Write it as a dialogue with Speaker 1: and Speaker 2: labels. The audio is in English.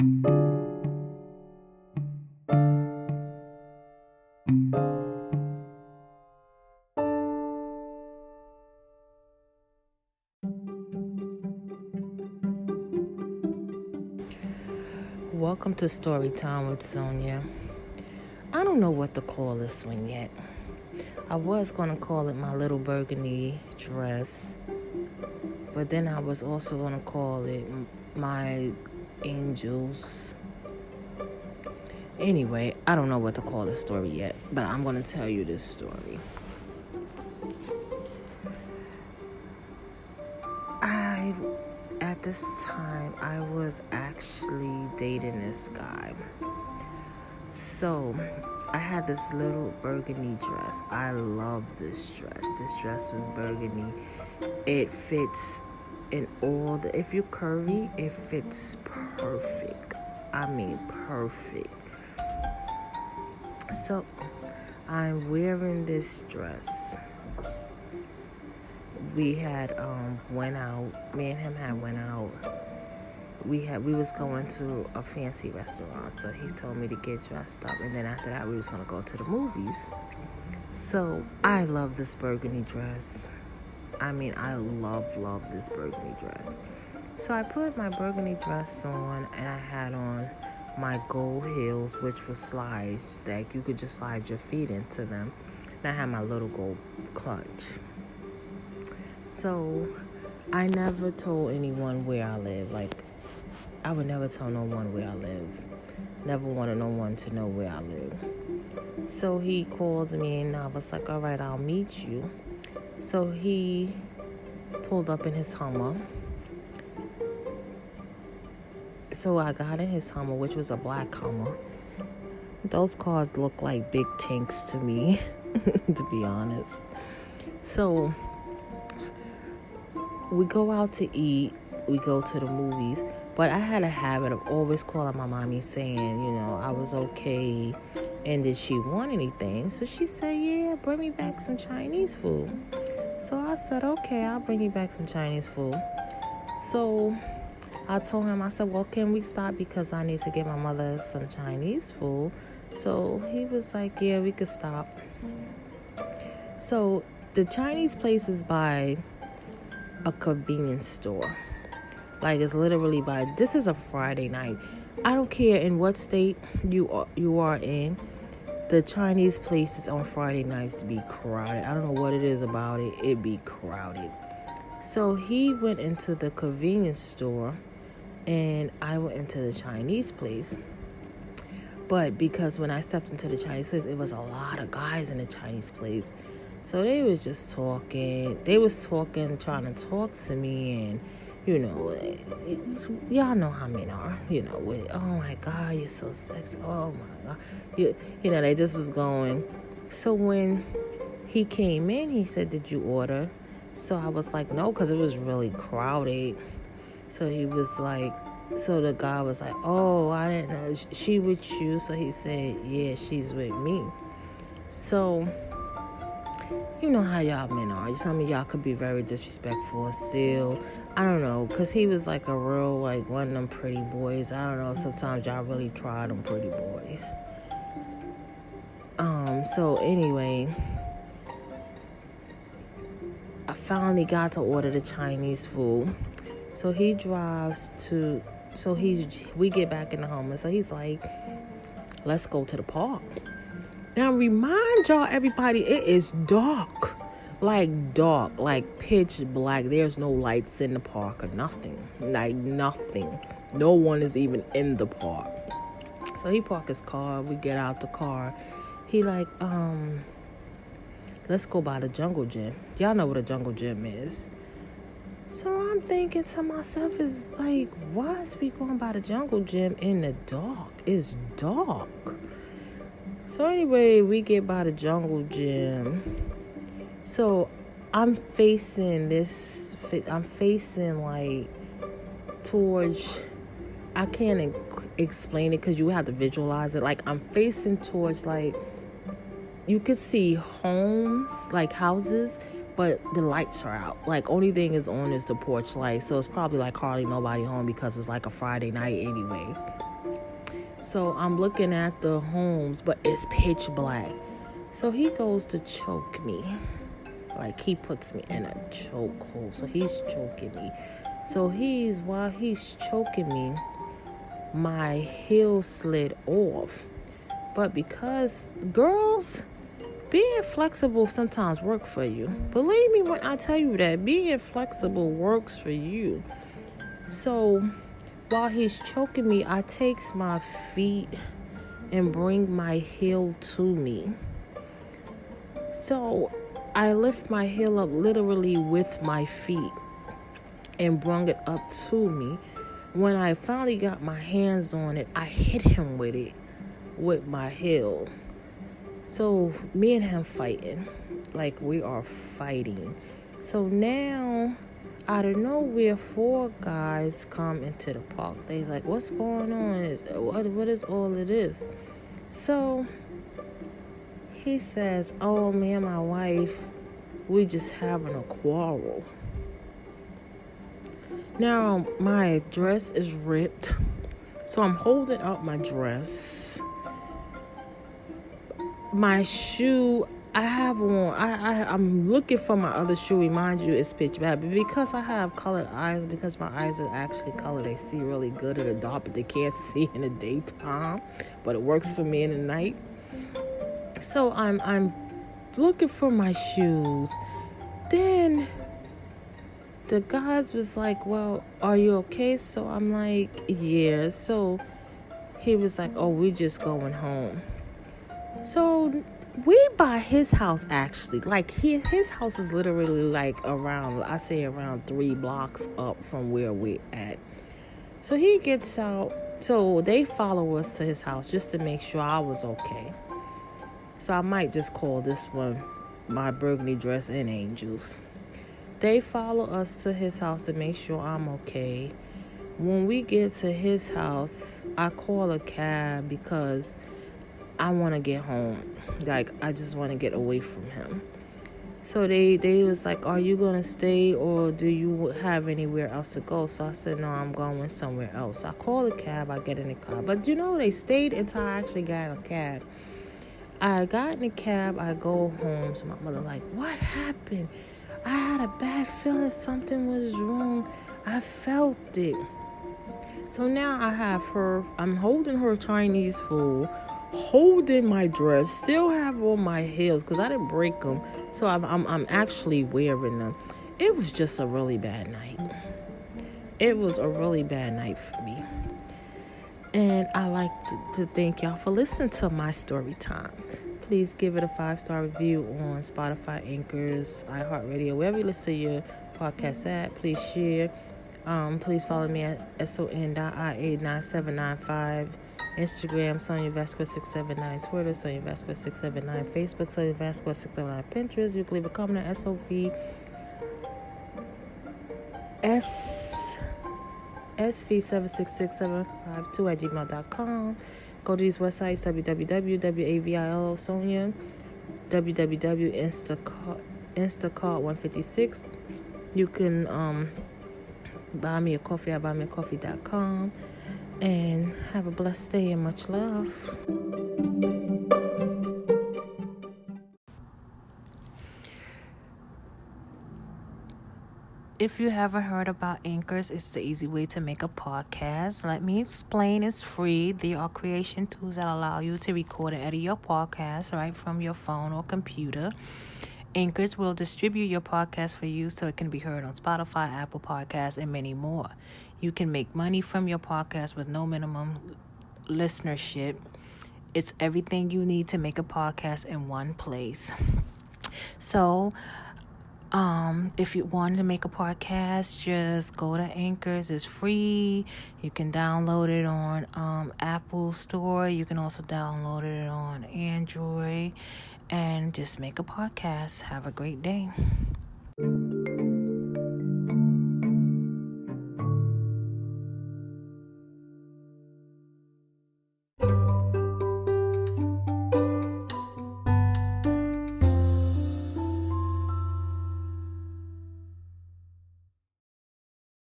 Speaker 1: Welcome to Storytime with Sonia. I don't know what to call this one yet. I was going to call it my little burgundy dress, but then I was also going to call it my angels. Anyway, I don't know what to call this story yet, but I'm going to tell you this story. At this time, I was actually dating this guy. So, I had this little burgundy dress. I love this dress. This dress was burgundy. It fits in if you're curvy, it fits perfect. I mean, perfect. So, I'm wearing this dress. We had went out. Me and him had went out. We was going to a fancy restaurant, so he told me to get dressed up, and then after that we was gonna go to the movies. So I love this burgundy dress. I mean, I love this burgundy dress. So I put my burgundy dress on, and I had on my gold heels, which was slides that you could just slide your feet into them. And I had my little gold clutch. So I never told anyone where I live. Like, I would never tell no one where I live. Never wanted no one to know where I live. So he called me, and I was like, all right, I'll meet you. So he pulled up in his Hummer. So I got in his Hummer, which was a black Hummer. Those cars look like big tanks to me, to be honest. So we go out to eat. We go to the movies. But I had a habit of always calling my mommy saying, I was okay. And did she want anything? So she said, yeah, bring me back some Chinese food. So I said, okay, I'll bring you back some Chinese food. So I told him, I said, well, can we stop because I need to get my mother some Chinese food? So he was like, yeah, we could stop. So the Chinese place is by a convenience store. Like, it's literally this is a Friday night. I don't care in what state you are in. The Chinese places on Friday nights be crowded. I don't know what it is about it. It be crowded. So he went into the convenience store, and I went into the Chinese place. But because when I stepped into the Chinese place, it was a lot of guys in the Chinese place. So they was just talking. They was talking, trying to talk to me, and y'all know how men are, with, oh my God, you're so sexy, oh my God, they just was going. So when he came in, he said, did you order? So I was like, no, because it was really crowded. So he was like, so the guy was like, oh, I didn't know, she with you? So he said, yeah, she's with me. So you know how y'all men are. Some of y'all could be very disrespectful and still, I don't know, because he was like a real, like, one of them pretty boys. I don't know if sometimes y'all really try them pretty boys. So anyway, I finally got to order the Chinese food. So he drives we get back in the home, and so he's like, let's go to the park. Now, remind y'all, everybody, it is dark, like pitch black. There's no lights in the park or nothing, like nothing. No one is even in the park. So he parked his car. We get out the car. He like, let's go by the jungle gym. Y'all know what a jungle gym is. So I'm thinking to myself, is like, why is we going by the jungle gym in the dark? It's dark. So anyway, we get by the jungle gym. So I'm facing like towards, I can't explain it because you have to visualize it. Like, I'm facing towards, like, you could see homes, like houses, but the lights are out. Like, only thing is on is the porch light. So it's probably like hardly nobody home because it's like a Friday night anyway. So I'm looking at the homes, but it's pitch black. So he goes to choke me. Like, he puts me in a chokehold. So he's choking me. So while he's choking me, my heel slid off. But because girls, being flexible sometimes work for you. Believe me when I tell you that being flexible works for you. So while he's choking me, I takes my feet and bring my heel to me. So I lift my heel up literally with my feet and brung it up to me. When I finally got my hands on it, I hit him with it, with my heel. So me and him fighting, like we are fighting. So now, out of nowhere, 4 guys come into the park. They like, what's going on? What is all of this? So he says, oh, me and my wife, we just having a quarrel. Now, my dress is ripped. So I'm holding up my dress. My shoe, I have on, I'm looking for my other shoe. Remind you, it's pitch black. But because I have colored eyes, because my eyes are actually colored, they see really good in the dark, but they can't see in the daytime. But it works for me in the night. So I'm looking for my shoes. Then the guys was like, well, are you okay? So I'm like, yeah. So he was like, oh, we just going home. So we by his house, actually. Like, his house is literally like around 3 blocks up from where we're at. So he gets out. So they follow us to his house just to make sure I was okay. So I might just call this one my burgundy dress and angels. They follow us to his house to make sure I'm okay. When we get to his house, I call a cab because I want to get home. Like, I just want to get away from him. So they was like, are you going to stay or do you have anywhere else to go? So I said, no, I'm going somewhere else. I call a cab. I get in the car. But they stayed until I actually got in a cab. I got in the cab. I go home. So my mother like, what happened? I had a bad feeling something was wrong. I felt it. So now I have her. I'm holding her Chinese food, holding my dress, still have on my heels because I didn't break them. So I'm actually wearing them. It was just a really bad night. It was a really bad night for me. And I like to thank y'all for listening to my story time. Please give it a 5-star review on Spotify, Anchors, iHeartRadio, wherever you listen to your podcast at. Please share. Please follow me at son.ia9795. Instagram, Sonia Vasquez 679. Twitter, Sonia Vasquez 679. Facebook, Sonia Vasquez 679. Pinterest, you can leave a comment at SV76675 at gmail.com. Go to these websites, www.wavilo Sonia, www.instacart156. You can buy me a coffee at buymeacoffee.com. And have a blessed day and much love. If you haven't heard about Anchors, it's the easy way to make a podcast. Let me explain. It's free. There are creation tools that allow you to record and edit your podcast right from your phone or computer. Anchors will distribute your podcast for you so it can be heard on Spotify, Apple Podcasts, and many more. You can make money from your podcast with no minimum listenership. It's everything you need to make a podcast in one place. So, if you want to make a podcast, just go to Anchors. It's free. You can download it on Apple Store. You can also download it on Android. And just make a podcast. Have a great day.